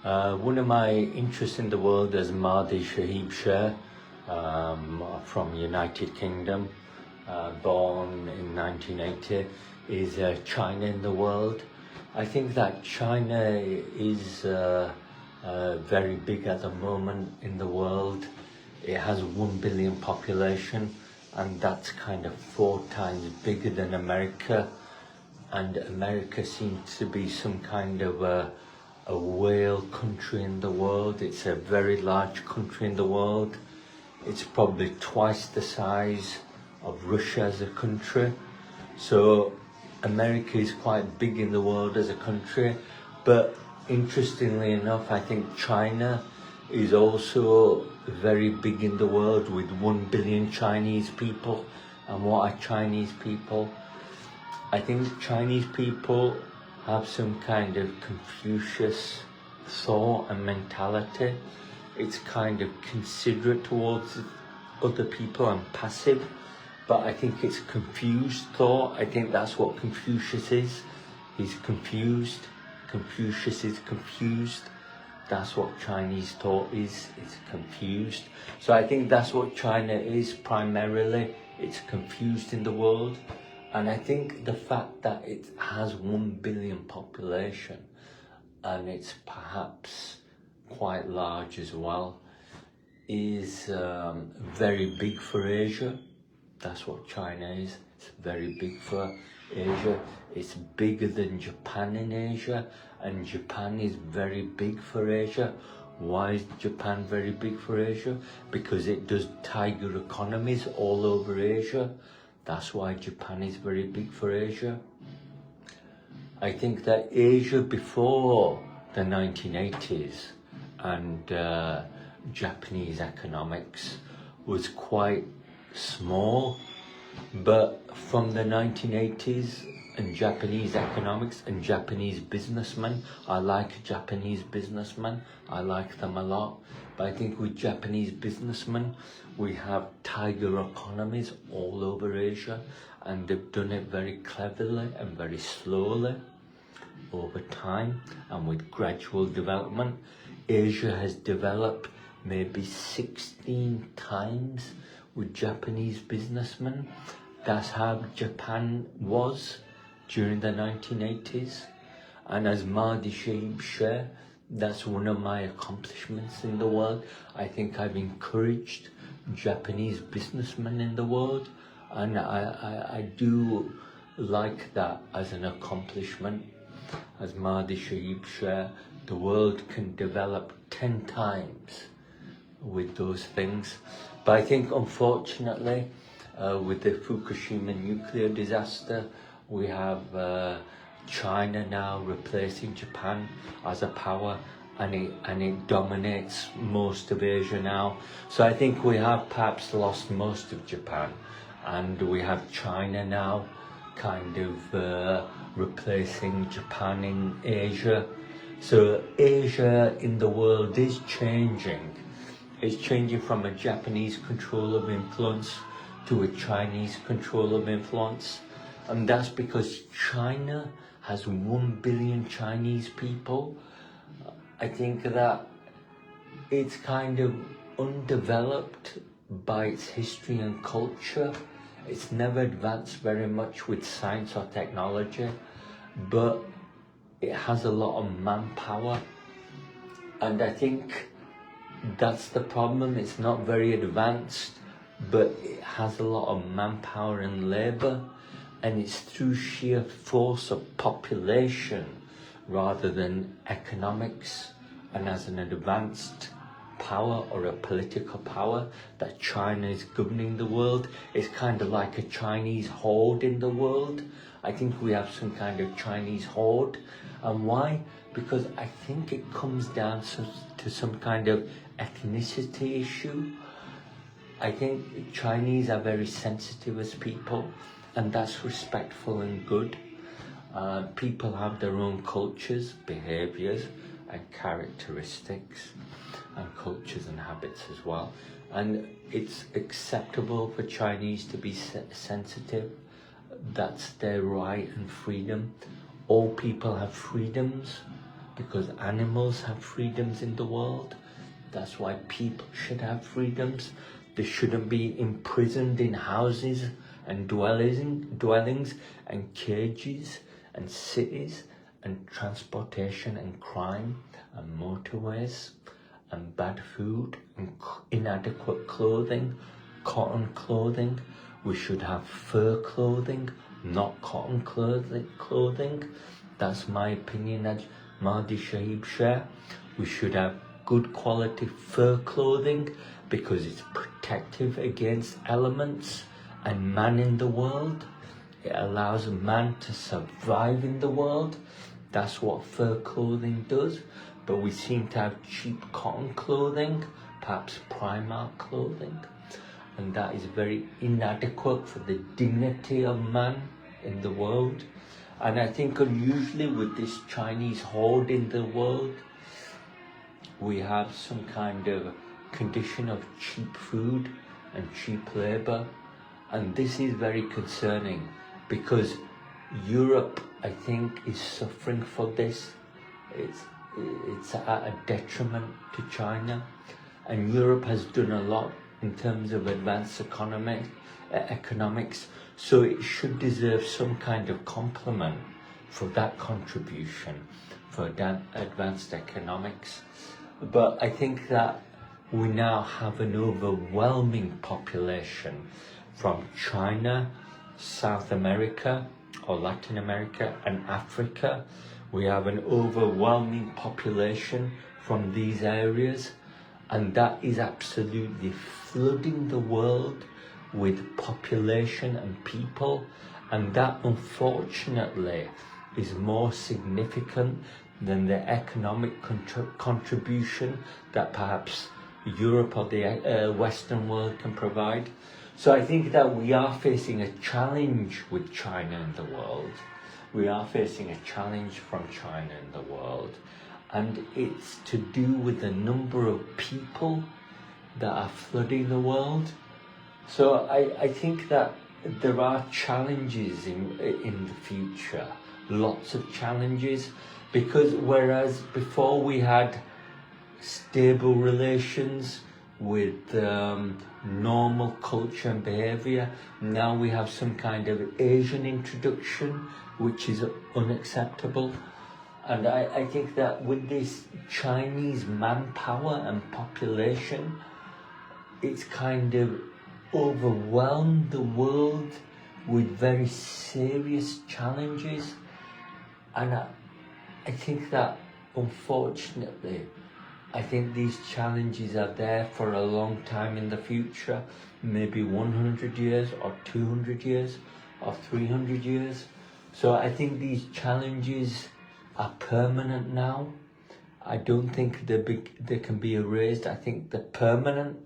One of my interests in the world is Mahdi Shaheeb Sher from United Kingdom, born in 1980, is China in the world. I think that China is very big at the moment in the world. It has 1 billion population, and that's kind of 4 times bigger than America. And America seems to be some kind of a whale country in the world. It's a very large country in the world. It's probably twice the size of Russia as a country. So America is quite big in the world as a country. But interestingly enough, I think China is also very big in the world with 1 billion Chinese people. And what are Chinese people? I think Chinese people have some kind of Confucius thought and mentality. It's kind of considerate towards other people and passive, but I think it's confused thought. I think that's what Confucius is. He's confused. Confucius is confused. That's what Chinese thought is. It's confused. So I think that's what China is primarily. It's confused in the world. And I think the fact that it has 1 billion population and it's perhaps quite large as well is very big for Asia. That's what China is. It's very big for Asia. It's bigger than Japan in Asia, and Japan is very big for Asia. Why is Japan very big for Asia? Because it does tiger economies all over Asia. That's why Japan is very big for Asia. I think that Asia before the 1980s and Japanese economics was quite small, but from the 1980s and Japanese economics and Japanese businessmen, I like Japanese businessmen, I like them a lot. But I think with Japanese businessmen, we have tiger economies all over Asia, and they've done it very cleverly and very slowly over time and with gradual development. Asia has developed maybe 16 times with Japanese businessmen. That's how Japan was during the 1980s. And as Mahdi Shaheeb Sher, that's one of my accomplishments in the world. I think I've encouraged Japanese businessmen in the world, and I do like that as an accomplishment. As Mahdi Shaheeb Sher, the world can develop 10 times with those things. But I think unfortunately with the Fukushima nuclear disaster, we have China now replacing Japan as a power, and it dominates most of Asia now. So I think we have perhaps lost most of Japan, and we have China now kind of replacing Japan in Asia. So Asia in the world is changing. It's changing from a Japanese control of influence to a Chinese control of influence. And that's because China has 1 billion Chinese people. I think that it's kind of undeveloped by its history and culture. It's never advanced very much with science or technology, but it has a lot of manpower. And I think that's the problem. It's not very advanced, but it has a lot of manpower and labor. And it's through sheer force of population rather than economics and as an advanced power or a political power that China is governing the world. It's kind of like a Chinese horde in the world. I think we have some kind of Chinese horde. And why? Because I think it comes down to some kind of ethnicity issue. I think Chinese are very sensitive as people, and that's respectful and good. People have their own cultures, behaviours and characteristics, and cultures and habits as well. And it's acceptable for Chinese to be sensitive. That's their right and freedom. All people have freedoms, because animals have freedoms in the world. That's why people should have freedoms. They shouldn't be imprisoned in houses and dwellings and cages and cities and transportation and crime and motorways and bad food and inadequate clothing, cotton clothing. We should have fur clothing, not cotton clothing. That's my opinion as Mahdi Shaheeb Sher. We should have good quality fur clothing because it's protective against elements and man in the world. It allows man to survive in the world. That's what fur clothing does. But we seem to have cheap cotton clothing, perhaps Primark clothing, and that is very inadequate for the dignity of man in the world. And I think unusually with this Chinese horde in the world, we have some kind of condition of cheap food and cheap labour. And this is very concerning because Europe, I think, is suffering for this. It's at a detriment to China. And Europe has done a lot in terms of advanced economics. So it should deserve some kind of compliment for that contribution for advanced economics. But I think that we now have an overwhelming population from China, South America or Latin America and Africa. We have an overwhelming population from these areas, and that is absolutely flooding the world with population and people, and that unfortunately is more significant than the economic contribution that perhaps Europe or the Western world can provide. So I think that we are facing a challenge with China in the world. We are facing a challenge from China in the world, and it's to do with the number of people that are flooding the world. So I think that there are challenges in the future, lots of challenges, because whereas before we had stable relations with normal culture and behavior, now we have some kind of Asian introduction which is unacceptable. And I think that with this Chinese manpower and population, it's kind of overwhelmed the world with very serious challenges. And I think that unfortunately, I think these challenges are there for a long time in the future, maybe 100 years or 200 years or 300 years. So I think these challenges are permanent now. I don't think they can be erased. I think they're permanent.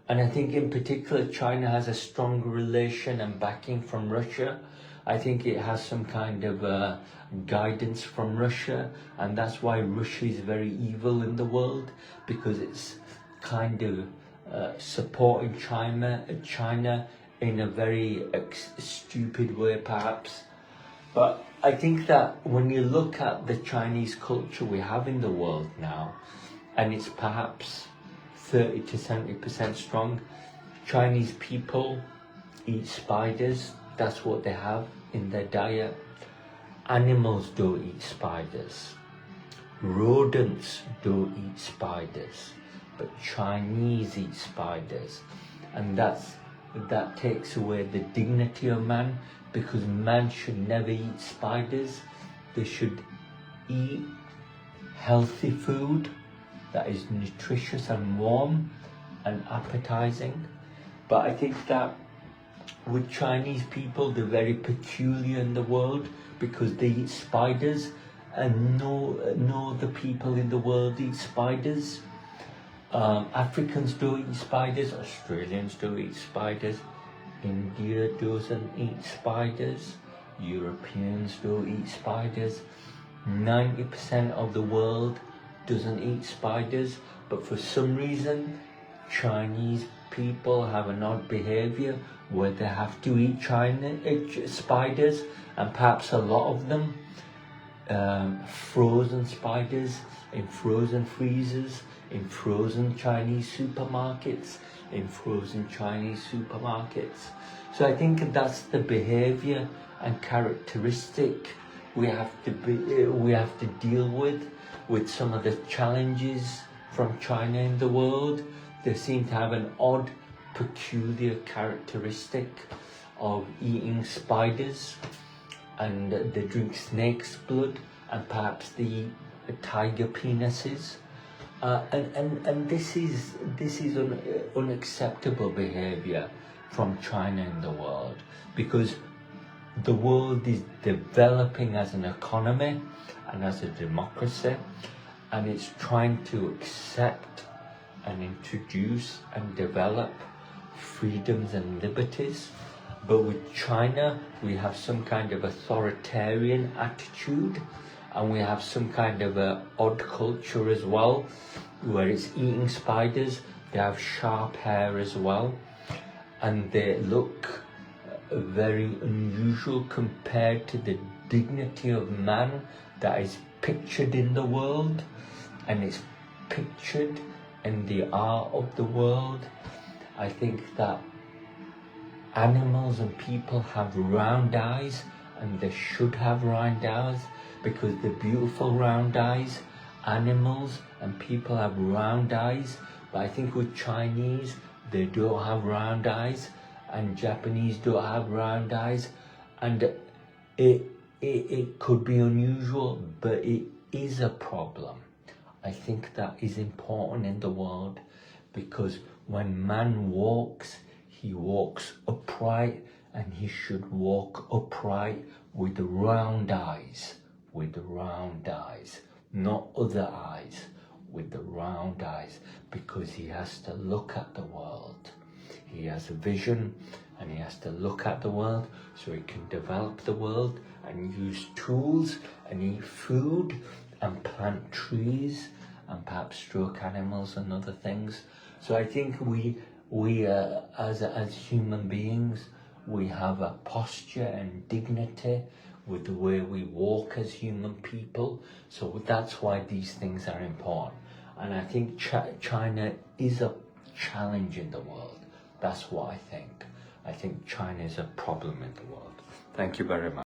And I think in particular China has a strong relation and backing from Russia. I think it has some kind of guidance from Russia, and that's why Russia is very evil in the world, because it's kind of supporting China in a very stupid way perhaps. But I think that when you look at the Chinese culture we have in the world now, and it's perhaps 30 to 70% strong, Chinese people eat spiders. That's what they have in their diet. Animals don't eat spiders. Rodents don't eat spiders, but Chinese eat spiders. And that takes away the dignity of man, because man should never eat spiders. They should eat healthy food that is nutritious and warm and appetizing. But I think that with Chinese people, they're very peculiar in the world because they eat spiders, and no other people in the world eat spiders. Africans don't eat spiders, Australians don't eat spiders, India doesn't eat spiders, Europeans don't eat spiders, 90% of the world doesn't eat spiders, but for some reason Chinese people have an odd behavior where they have to eat spiders, and perhaps a lot of them. frozen spiders in frozen freezers, in frozen Chinese supermarkets, So I think that's the behavior and characteristic we have to deal with some of the challenges from China in the world. They seem to have an odd, peculiar characteristic of eating spiders, and they drink snake's blood, and perhaps they eat tiger penises. And this is unacceptable behavior from China in the world, because the world is developing as an economy and as a democracy, and it's trying to accept and introduce and develop freedoms and liberties. But with China, we have some kind of authoritarian attitude, and we have some kind of a odd culture as well, where it's eating spiders. They have sharp hair as well, and they look very unusual compared to the dignity of man that is pictured in the world, and it's pictured in the art of the world. I think that animals and people have round eyes, and they should have round eyes, because they're beautiful round eyes. Animals and people have round eyes, but I think with Chinese, they don't have round eyes, and Japanese don't have round eyes, and it could be unusual, but it is a problem. I think that is important in the world, because when man walks, he walks upright, and he should walk upright with round eyes, not other eyes, with the round eyes, because he has to look at the world. He has a vision, and he has to look at the world so he can develop the world and use tools and eat food and plant trees and perhaps stroke animals and other things. So I think we as human beings, we have a posture and dignity with the way we walk as human people. So that's why these things are important. And I think China is a challenge in the world. That's what I think. I think China is a problem in the world. Thank you very much.